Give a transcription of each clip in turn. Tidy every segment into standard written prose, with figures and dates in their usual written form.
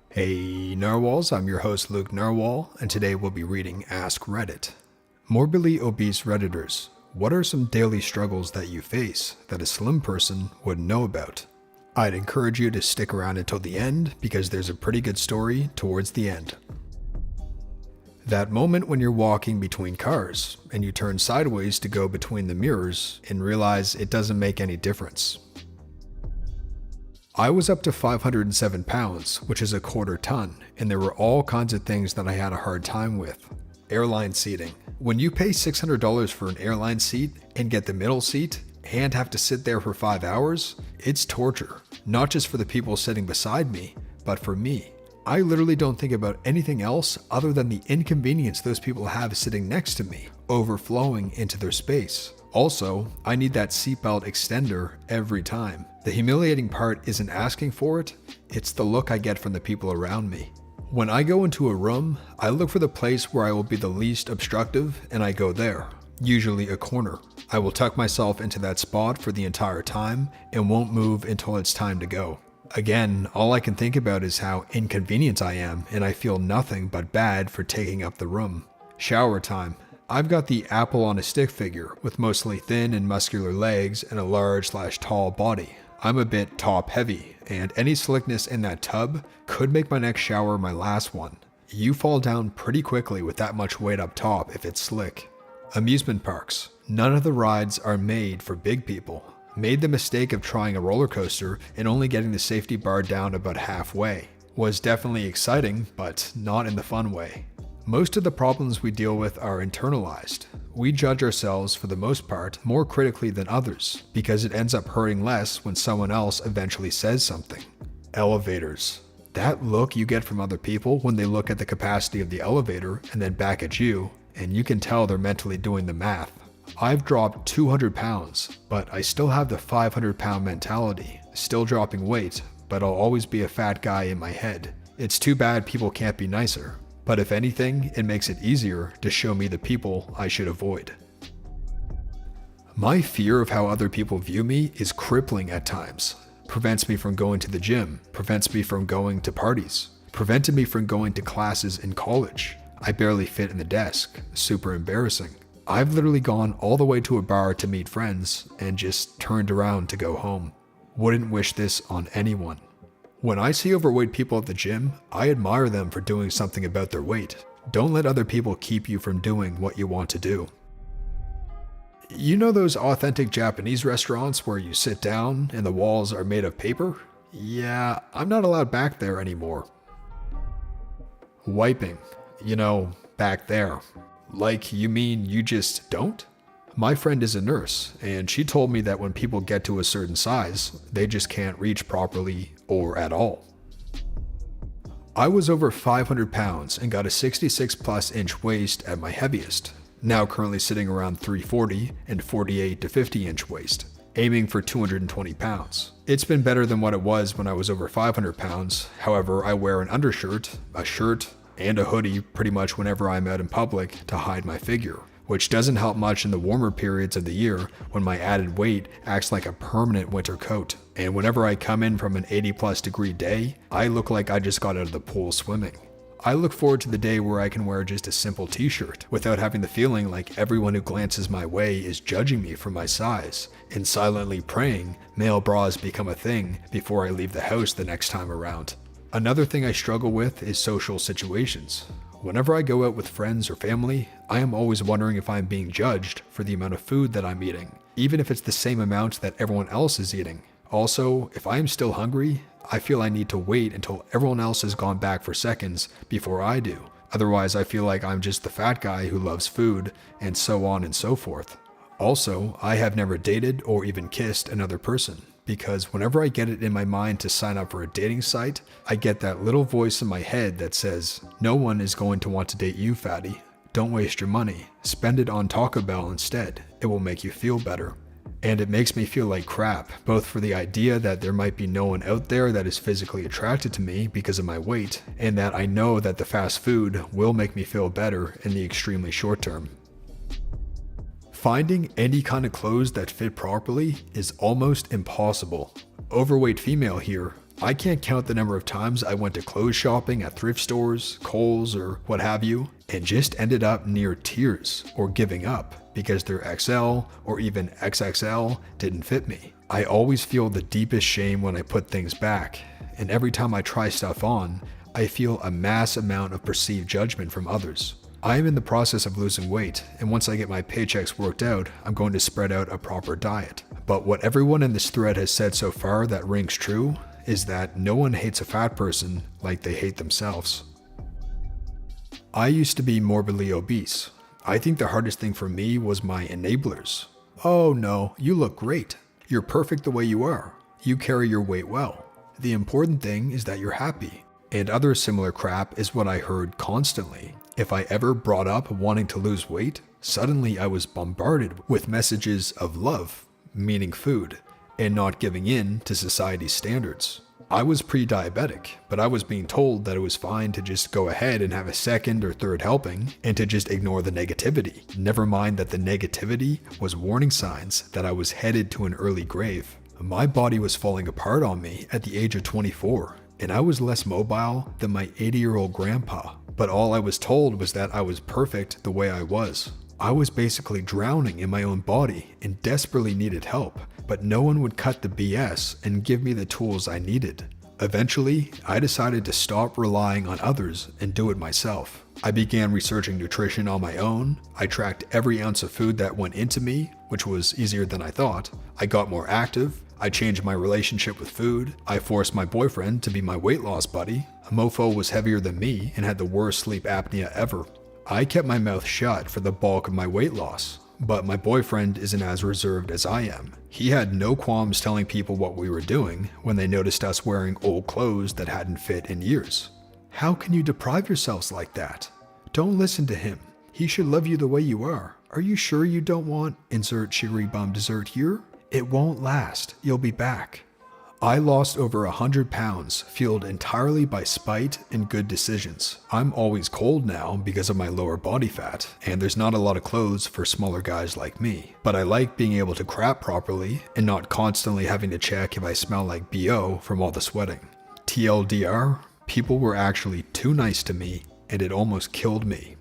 Hey Narwhals, I'm your host Luke Narwhal, and today we'll be reading Ask Reddit. Morbidly obese Redditors, what are some daily struggles that you face that a slim person wouldn't know about? I'd encourage you to stick around until the end because there's a pretty good story towards the end. That moment when you're walking between cars and you turn sideways to go between the mirrors and realize it doesn't make any difference. I was up to 507 pounds, which is a quarter ton, and there were all kinds of things that I had a hard time with. Airline seating. When you pay $600 for an airline seat and get the middle seat and have to sit there for 5 hours, it's torture. Not just for the people sitting beside me, but for me. I literally don't think about anything else other than the inconvenience those people have sitting next to me, overflowing into their space. Also, I need that seatbelt extender every time. The humiliating part isn't asking for it, it's the look I get from the people around me. When I go into a room, I look for the place where I will be the least obstructive and I go there, usually a corner. I will tuck myself into that spot for the entire time and won't move until it's time to go. Again, all I can think about is how inconvenient I am and I feel nothing but bad for taking up the room. Shower time. I've got the apple on a stick figure with mostly thin and muscular legs and a large/tall body. I'm a bit top heavy and any slickness in that tub could make my next shower my last one. You fall down pretty quickly with that much weight up top if it's slick. Amusement parks. None of the rides are made for big people. Made the mistake of trying a roller coaster and only getting the safety bar down about halfway. Was definitely exciting, but not in the fun way. Most of the problems we deal with are internalized. We judge ourselves for the most part more critically than others because it ends up hurting less when someone else eventually says something. Elevators. That look you get from other people when they look at the capacity of the elevator and then back at you, and you can tell they're mentally doing the math. I've dropped 200 pounds, but I still have the 500-pound mentality, still dropping weight, but I'll always be a fat guy in my head. It's too bad people can't be nicer, but if anything, it makes it easier to show me the people I should avoid. My fear of how other people view me is crippling at times. Prevents me from going to the gym, prevents me from going to parties, prevented me from going to classes in college. I barely fit in the desk, super embarrassing. I've literally gone all the way to a bar to meet friends and just turned around to go home. Wouldn't wish this on anyone. When I see overweight people at the gym, I admire them for doing something about their weight. Don't let other people keep you from doing what you want to do. You know those authentic Japanese restaurants where you sit down and the walls are made of paper? Yeah, I'm not allowed back there anymore. Wiping. Back there. Like, you mean you just don't? My friend is a nurse, and she told me that when people get to a certain size, they just can't reach properly or at all. I was over 500 pounds and got a 66+ inch waist at my heaviest, now currently sitting around 340 and 48 to 50 inch waist, aiming for 220 pounds. It's been better than what it was when I was over 500 pounds, however I wear an undershirt, a shirt, and a hoodie pretty much whenever I'm out in public to hide my figure, which doesn't help much in the warmer periods of the year when my added weight acts like a permanent winter coat. And whenever I come in from an 80+ degree day, I look like I just got out of the pool swimming. I look forward to the day where I can wear just a simple t-shirt without having the feeling like everyone who glances my way is judging me for my size and silently praying male bras become a thing before I leave the house the next time around. Another thing I struggle with is social situations. Whenever I go out with friends or family, I am always wondering if I'm being judged for the amount of food that I'm eating, even if it's the same amount that everyone else is eating. Also, if I am still hungry, I feel I need to wait until everyone else has gone back for seconds before I do. Otherwise, I feel like I'm just the fat guy who loves food, and so on and so forth. Also, I have never dated or even kissed another person, because whenever I get it in my mind to sign up for a dating site, I get that little voice in my head that says, "No one is going to want to date you, fatty. Don't waste your money. Spend it on Taco Bell instead. It will make you feel better." And it makes me feel like crap, both for the idea that there might be no one out there that is physically attracted to me because of my weight, and that I know that the fast food will make me feel better in the extremely short term. Finding any kind of clothes that fit properly is almost impossible. Overweight female here, I can't count the number of times I went to clothes shopping at thrift stores, Kohl's, or what have you, and just ended up near tears or giving up because their XL or even XXL didn't fit me. I always feel the deepest shame when I put things back, and every time I try stuff on, I feel a mass amount of perceived judgment from others. I am in the process of losing weight, and once I get my paychecks worked out, I'm going to spread out a proper diet. But what everyone in this thread has said so far that rings true is that no one hates a fat person like they hate themselves. I used to be morbidly obese. I think the hardest thing for me was my enablers. Oh no, you look great. You're perfect the way you are. You carry your weight well. The important thing is that you're happy. And other similar crap is what I heard constantly. If I ever brought up wanting to lose weight, suddenly I was bombarded with messages of love, meaning food, and not giving in to society's standards. I was pre-diabetic, but I was being told that it was fine to just go ahead and have a second or third helping and to just ignore the negativity. Never mind that the negativity was warning signs that I was headed to an early grave. My body was falling apart on me at the age of 24, and I was less mobile than my 80-year-old grandpa. But all I was told was that I was perfect the way I was. I was basically drowning in my own body and desperately needed help, but no one would cut the BS and give me the tools I needed. Eventually, I decided to stop relying on others and do it myself. I began researching nutrition on my own. I tracked every ounce of food that went into me, which was easier than I thought. I got more active. I changed my relationship with food. I forced my boyfriend to be my weight loss buddy. A mofo was heavier than me and had the worst sleep apnea ever. I kept my mouth shut for the bulk of my weight loss, but my boyfriend isn't as reserved as I am. He had no qualms telling people what we were doing when they noticed us wearing old clothes that hadn't fit in years. How can you deprive yourselves like that? Don't listen to him. He should love you the way you are. Are you sure you don't want insert cherry bomb dessert here? It won't last. You'll be back. I lost over 100 pounds, fueled entirely by spite and good decisions. I'm always cold now because of my lower body fat, and there's not a lot of clothes for smaller guys like me. But I like being able to crap properly and not constantly having to check if I smell like BO from all the sweating. TLDR, people were actually too nice to me, and it almost killed me.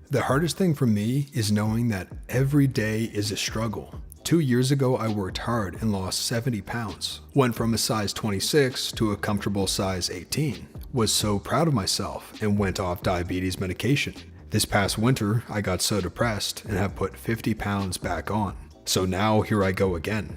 The hardest thing for me is knowing that every day is a struggle. 2 years ago, I worked hard and lost 70 pounds. Went from a size 26 to a comfortable size 18. Was so proud of myself and went off diabetes medication. This past winter, I got so depressed and have put 50 pounds back on. So now here I go again.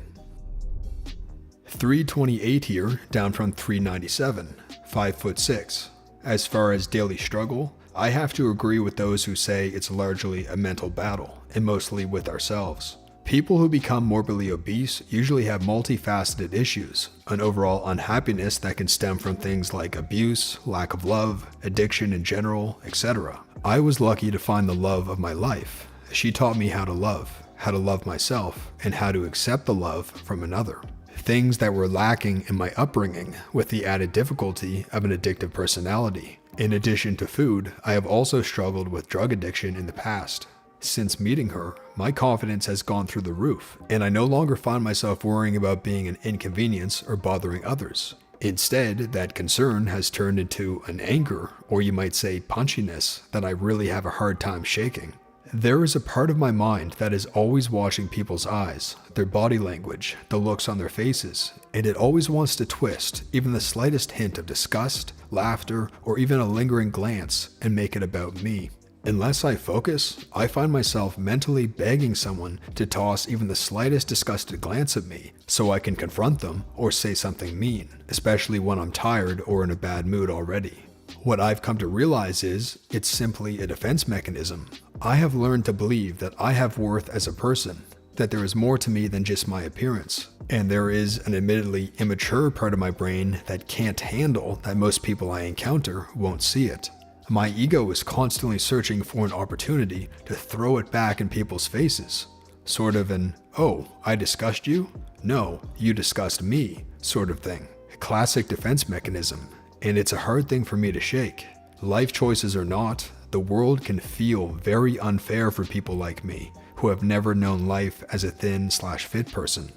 328 here, down from 397, 5'6". As far as daily struggle, I have to agree with those who say it's largely a mental battle, and mostly with ourselves. People who become morbidly obese usually have multifaceted issues, an overall unhappiness that can stem from things like abuse, lack of love, addiction in general, etc. I was lucky to find the love of my life. She taught me how to love myself, and how to accept the love from another. Things that were lacking in my upbringing, with the added difficulty of an addictive personality. In addition to food, I have also struggled with drug addiction in the past. Since meeting her, my confidence has gone through the roof, and I no longer find myself worrying about being an inconvenience or bothering others. Instead, that concern has turned into an anger, or you might say punchiness, that I really have a hard time shaking. There is a part of my mind that is always watching people's eyes, their body language, the looks on their faces, and it always wants to twist even the slightest hint of disgust, laughter, or even a lingering glance and make it about me. Unless I focus, I find myself mentally begging someone to toss even the slightest disgusted glance at me so I can confront them or say something mean, especially when I'm tired or in a bad mood already. What I've come to realize is it's simply a defense mechanism. I have learned to believe that I have worth as a person, that there is more to me than just my appearance, and there is an admittedly immature part of my brain that can't handle that most people I encounter won't see it. My ego is constantly searching for an opportunity to throw it back in people's faces. Sort of an, oh, I discussed you? No, you discussed me, sort of thing. A classic defense mechanism, and it's a hard thing for me to shake. Life choices or not, the world can feel very unfair for people like me, who have never known life as a thin/fit person.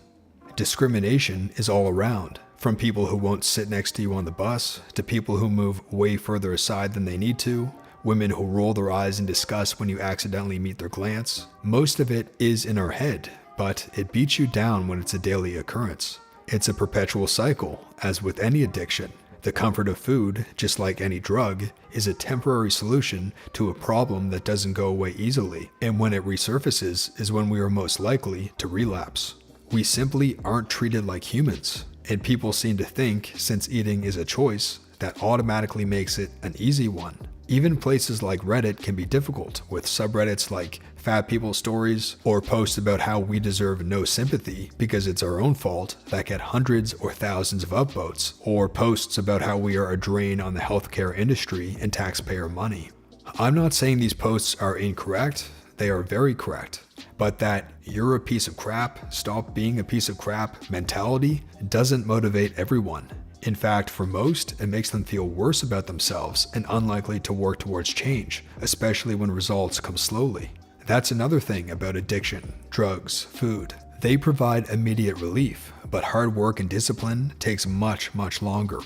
Discrimination is all around. From people who won't sit next to you on the bus, to people who move way further aside than they need to, women who roll their eyes in disgust when you accidentally meet their glance. Most of it is in our head, but it beats you down when it's a daily occurrence. It's a perpetual cycle, as with any addiction. The comfort of food, just like any drug, is a temporary solution to a problem that doesn't go away easily, and when it resurfaces is when we are most likely to relapse. We simply aren't treated like humans, and people seem to think since eating is a choice, that automatically makes it an easy one. Even places like Reddit can be difficult, with subreddits like Fat People Stories or posts about how we deserve no sympathy because it's our own fault that get hundreds or thousands of upvotes, or posts about how we are a drain on the healthcare industry and taxpayer money. I'm not saying these posts are incorrect, they are very correct, but that "you're a piece of crap, stop being a piece of crap" mentality doesn't motivate everyone. In fact, for most, it makes them feel worse about themselves and unlikely to work towards change, especially when results come slowly. That's another thing about addiction, drugs, food. They provide immediate relief, but hard work and discipline takes much, much longer.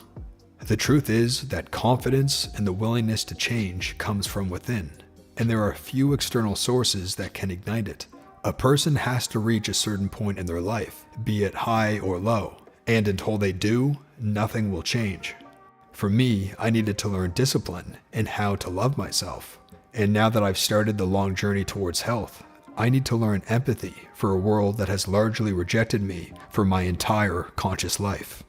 The truth is that confidence and the willingness to change comes from within, and there are few external sources that can ignite it. A person has to reach a certain point in their life, be it high or low, and until they do, nothing will change. For me, I needed to learn discipline and how to love myself. And now that I've started the long journey towards health, I need to learn empathy for a world that has largely rejected me for my entire conscious life.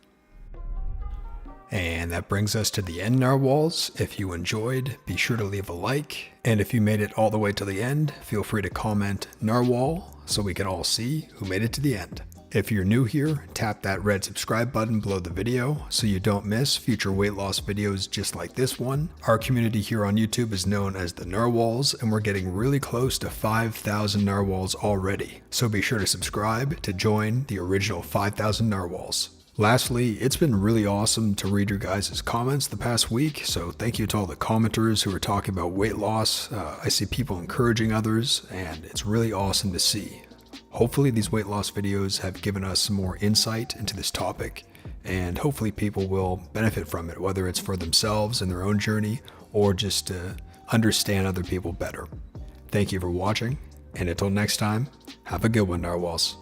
And that brings us to the end, Narwhals. If you enjoyed, be sure to leave a like. And if you made it all the way to the end, feel free to comment Narwhal so we can all see who made it to the end. If you're new here, tap that red subscribe button below the video so you don't miss future weight loss videos just like this one. Our community here on YouTube is known as the Narwhals, and we're getting really close to 5,000 Narwhals already. So be sure to subscribe to join the original 5,000 Narwhals. Lastly, it's been really awesome to read your guys' comments the past week, so thank you to all the commenters who are talking about weight loss. I see people encouraging others, and it's really awesome to see. Hopefully these weight loss videos have given us some more insight into this topic, and hopefully people will benefit from it, whether it's for themselves and their own journey or just to understand other people better. Thank you for watching, and until next time, have a good one, Narwhals.